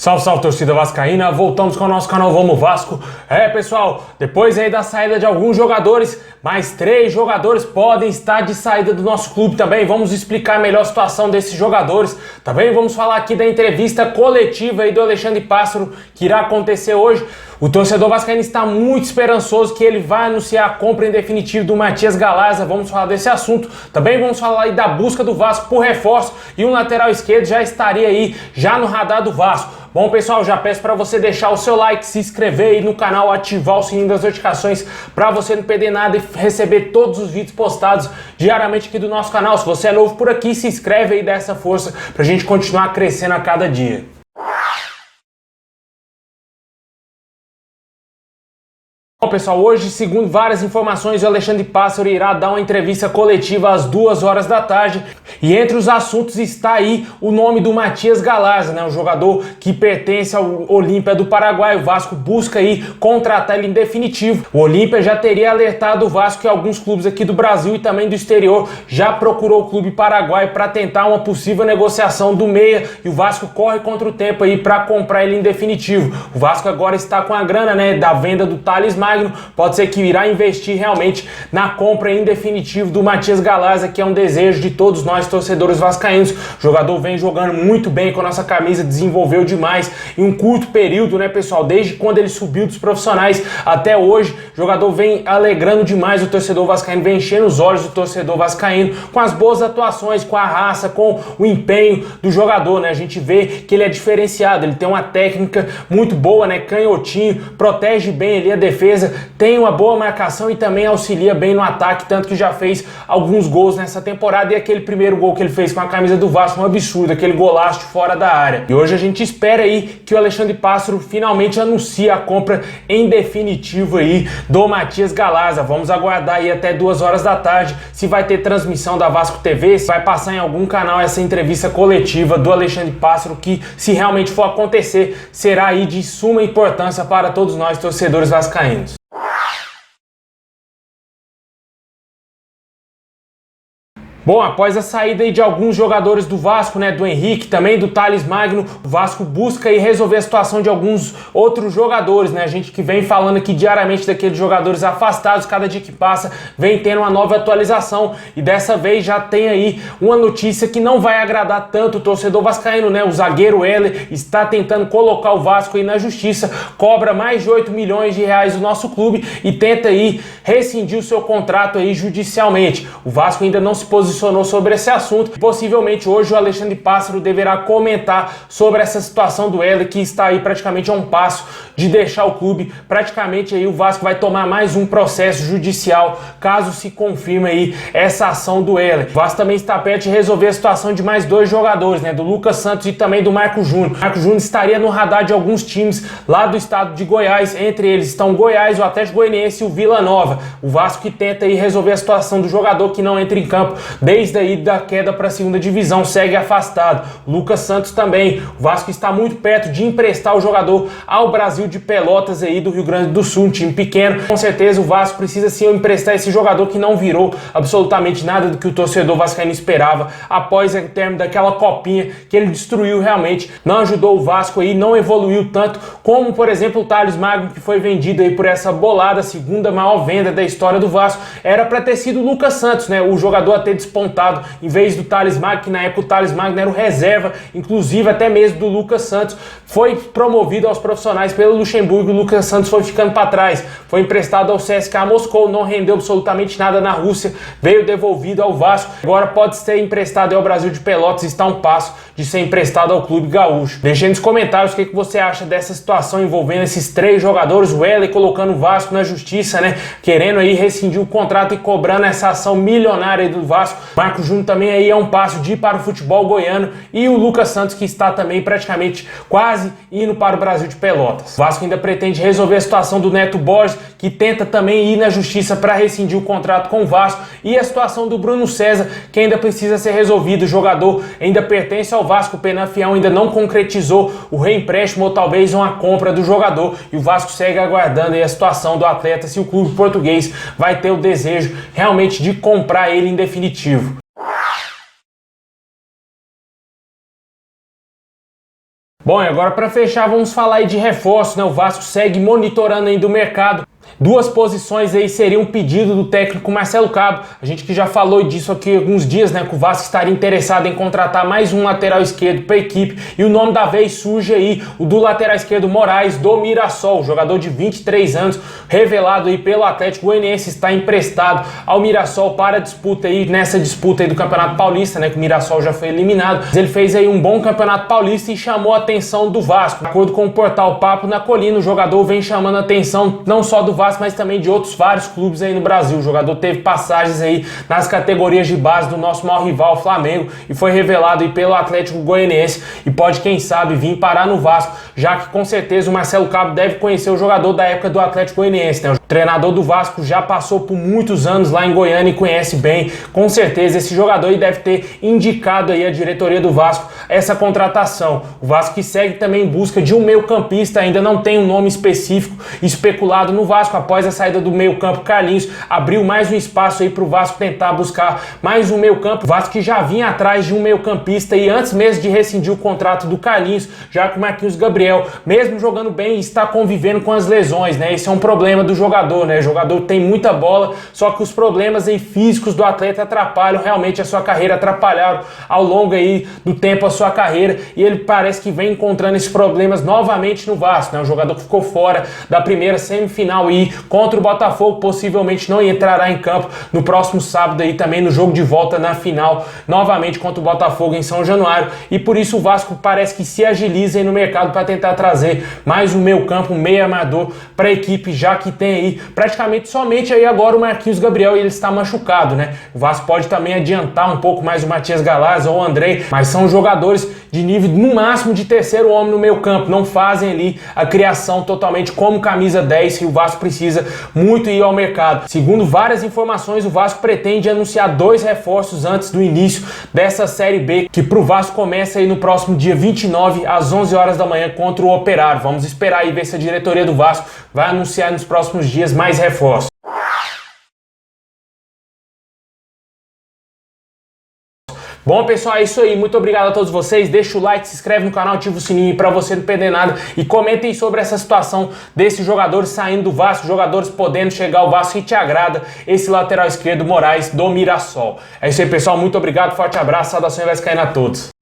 Salve, salve, torcida vascaína, voltamos com o nosso canal Vamos Vasco. Pessoal, depois aí da saída de alguns jogadores, mais 3 jogadores podem estar de saída do nosso clube também. Vamos explicar melhor a situação desses jogadores. Também vamos falar aqui da entrevista coletiva aí do Alexandre Pássaro, que irá acontecer hoje. O torcedor vascaíno está muito esperançoso que ele vai anunciar a compra em definitivo do Matias Galazza. Vamos falar desse assunto. Também vamos falar aí da busca do Vasco por reforço, e um lateral esquerdo já estaria aí, já no radar do Vasco. Bom, pessoal, já peço para você deixar o seu like, se inscrever aí no canal, ativar o sininho das notificações para você não perder nada e receber todos os vídeos postados diariamente aqui do nosso canal. Se você é novo por aqui, se inscreve aí, dá essa força para a gente continuar crescendo a cada dia. Bom, pessoal, hoje, segundo várias informações, o Alexandre Pássaro irá dar uma entrevista coletiva às 2 horas da tarde. E entre os assuntos está aí o nome do Matias Galazza, né? O jogador que pertence ao Olímpia do Paraguai. O Vasco busca aí contratar ele em definitivo. O Olímpia já teria alertado o Vasco que alguns clubes aqui do Brasil e também do exterior já procurou o clube paraguaio para tentar uma possível negociação do meia. E o Vasco corre contra o tempo aí para comprar ele em definitivo. O Vasco agora está com a grana, né, da venda do Thales Magno. Pode ser que irá investir realmente na compra em definitivo do Matias Galazza, que é um desejo de todos nós torcedores vascaínos. O jogador vem jogando muito bem com a nossa camisa, desenvolveu demais em um curto período, né, pessoal? Desde quando ele subiu dos profissionais até hoje, o jogador vem alegrando demais o torcedor vascaíno, vem enchendo os olhos do torcedor vascaíno com as boas atuações, com a raça, com o empenho do jogador, né? A gente vê que ele é diferenciado, ele tem uma técnica muito boa, né? Canhotinho, protege bem ali a defesa, tem uma boa marcação e também auxilia bem no ataque, tanto que já fez alguns gols nessa temporada. E aquele primeiro gol que ele fez com a camisa do Vasco, um absurdo, aquele golaço de fora da área. E hoje a gente espera aí que o Alexandre Pássaro finalmente anuncie a compra em definitivo aí do Matias Galazza. Vamos aguardar aí até 2 horas da tarde se vai ter transmissão da Vasco TV, se vai passar em algum canal essa entrevista coletiva do Alexandre Pássaro, que, se realmente for acontecer, será aí de suma importância para todos nós torcedores vascaínos. Bom, após a saída aí de alguns jogadores do Vasco, né, do Henrique, também do Thales Magno, o Vasco busca aí resolver a situação de alguns outros jogadores, né? A gente que vem falando aqui diariamente daqueles jogadores afastados, cada dia que passa vem tendo uma nova atualização, e dessa vez já tem aí uma notícia que não vai agradar tanto o torcedor vascaíno, né? O zagueiro Heller está tentando colocar o Vasco aí na justiça, cobra mais de 8 milhões de reais do nosso clube e tenta aí rescindir o seu contrato aí judicialmente. O Vasco ainda não se posicionou sobre esse assunto. Possivelmente hoje o Alexandre Pássaro deverá comentar sobre essa situação do Heller, que está aí praticamente a um passo de deixar o clube. Praticamente aí o Vasco vai tomar mais um processo judicial caso se confirme aí essa ação do Heller. O Vasco também está perto de resolver a situação de mais 2 jogadores, né, do Lucas Santos e também do Marco Júnior. O Marco Júnior estaria no radar de alguns times lá do estado de Goiás. Entre eles estão Goiás, o Atlético Goianiense e o Vila Nova. O Vasco que tenta aí resolver a situação do jogador que não entra em campo desde aí da queda para a segunda divisão, segue afastado. Lucas Santos também. O Vasco está muito perto de emprestar o jogador ao Brasil de Pelotas aí do Rio Grande do Sul, um time pequeno. Com certeza o Vasco precisa sim emprestar esse jogador que não virou absolutamente nada do que o torcedor vascaíno esperava após o término daquela copinha que ele destruiu realmente. Não ajudou o Vasco aí, não evoluiu tanto como, por exemplo, o Thales Magno, que foi vendido aí por essa bolada, segunda maior venda da história do Vasco. Era para ter sido o Lucas Santos, né? O jogador a ter despontado em vez do Thales Magno, que na época o Thales Magno era o reserva, inclusive até mesmo do Lucas Santos. Foi promovido aos profissionais pelo Luxemburgo, o Lucas Santos foi ficando para trás. Foi emprestado ao CSKA Moscou, não rendeu absolutamente nada na Rússia, veio devolvido ao Vasco. Agora pode ser emprestado ao Brasil de Pelotas e está a um passo de ser emprestado ao clube gaúcho. Deixe aí nos comentários o que você acha dessa situação envolvendo esses 3 jogadores, o Heller colocando o Vasco na justiça, né, querendo aí rescindir o contrato e cobrando essa ação milionária do Vasco. Marco Júnior também aí é um passo de ir para o futebol goiano, e o Lucas Santos, que está também praticamente quase indo para o Brasil de Pelotas. O Vasco ainda pretende resolver a situação do Neto Borges, que tenta também ir na justiça para rescindir o contrato com o Vasco, e a situação do Bruno César, que ainda precisa ser resolvido. O jogador ainda pertence ao Vasco, o Penafiel ainda não concretizou o reempréstimo ou talvez uma compra do jogador, e o Vasco segue aguardando aí a situação do atleta, se o clube português vai ter o desejo realmente de comprar ele em definitivo. Bom, e agora para fechar, vamos falar aí de reforço, né? O Vasco segue monitorando ainda o mercado. Duas posições aí seriam um pedido do técnico Marcelo Cabo. A gente que já falou disso aqui há alguns dias, né? Que o Vasco estaria interessado em contratar mais um lateral esquerdo para a equipe. E o nome da vez surge aí, o do lateral esquerdo Moraes, do Mirassol. Jogador de 23 anos, revelado aí pelo Atlético Goianiense, está emprestado ao Mirassol para a disputa aí, nessa disputa aí do Campeonato Paulista, né? Que o Mirassol já foi eliminado. Ele fez aí um bom Campeonato Paulista e chamou a atenção do Vasco. De acordo com o portal Papo na Colina, o jogador vem chamando a atenção não só do Vasco, mas também de outros vários clubes aí no Brasil. O jogador teve passagens aí nas categorias de base do nosso maior rival, Flamengo, e foi revelado aí pelo Atlético Goianiense e pode, quem sabe, vir parar no Vasco, já que com certeza o Marcelo Cabo deve conhecer o jogador da época do Atlético Goianiense, né? O treinador do Vasco já passou por muitos anos lá em Goiânia e conhece bem. Com certeza esse jogador aí deve ter indicado aí a diretoria do Vasco essa contratação. O Vasco que segue também em busca de um meio-campista, ainda não tem um nome específico especulado no Vasco. Após a saída do meio-campo, Carlinhos abriu mais um espaço aí para o Vasco tentar buscar mais um meio-campo. O Vasco que já vinha atrás de um meio-campista e antes mesmo de rescindir o contrato do Carlinhos, já que o Marquinhos Gabriel, mesmo jogando bem, está convivendo com as lesões, né? Esse é um problema do jogador, né? O jogador tem muita bola, só que os problemas aí físicos do atleta atrapalham realmente a sua carreira, atrapalharam ao longo aí do tempo a sua carreira, e ele parece que vem encontrando esses problemas novamente no Vasco, né? O jogador que ficou fora da primeira semifinal e contra o Botafogo, possivelmente não entrará em campo no próximo sábado aí também no jogo de volta na final, novamente contra o Botafogo em São Januário, e por isso o Vasco parece que se agiliza aí no mercado para tentar trazer mais um meio-campo, um meio armador para a equipe, já que tem aí praticamente somente aí agora o Marquinhos Gabriel e ele está machucado, né? O Vasco pode também adiantar um pouco mais o Matias Galaz ou o Andrei, mas são jogadores de nível no máximo de terceiro homem no meio-campo, não fazem ali a criação totalmente como camisa 10 e o Vasco precisa muito ir ao mercado. Segundo várias informações, o Vasco pretende anunciar 2 reforços antes do início dessa Série B, que pro Vasco começa aí no próximo dia 29 às 11 horas da manhã contra o Operário. Vamos esperar aí ver se a diretoria do Vasco vai anunciar nos próximos dias mais reforços. Bom, pessoal, é isso aí. Muito obrigado a todos vocês. Deixa o like, se inscreve no canal, ativa o sininho para você não perder nada e comentem sobre essa situação desses jogadores saindo do Vasco, jogadores podendo chegar ao Vasco, e te agrada esse lateral esquerdo Moraes do Mirassol. É isso aí, pessoal. Muito obrigado, forte abraço, saudações vascaínas a todos.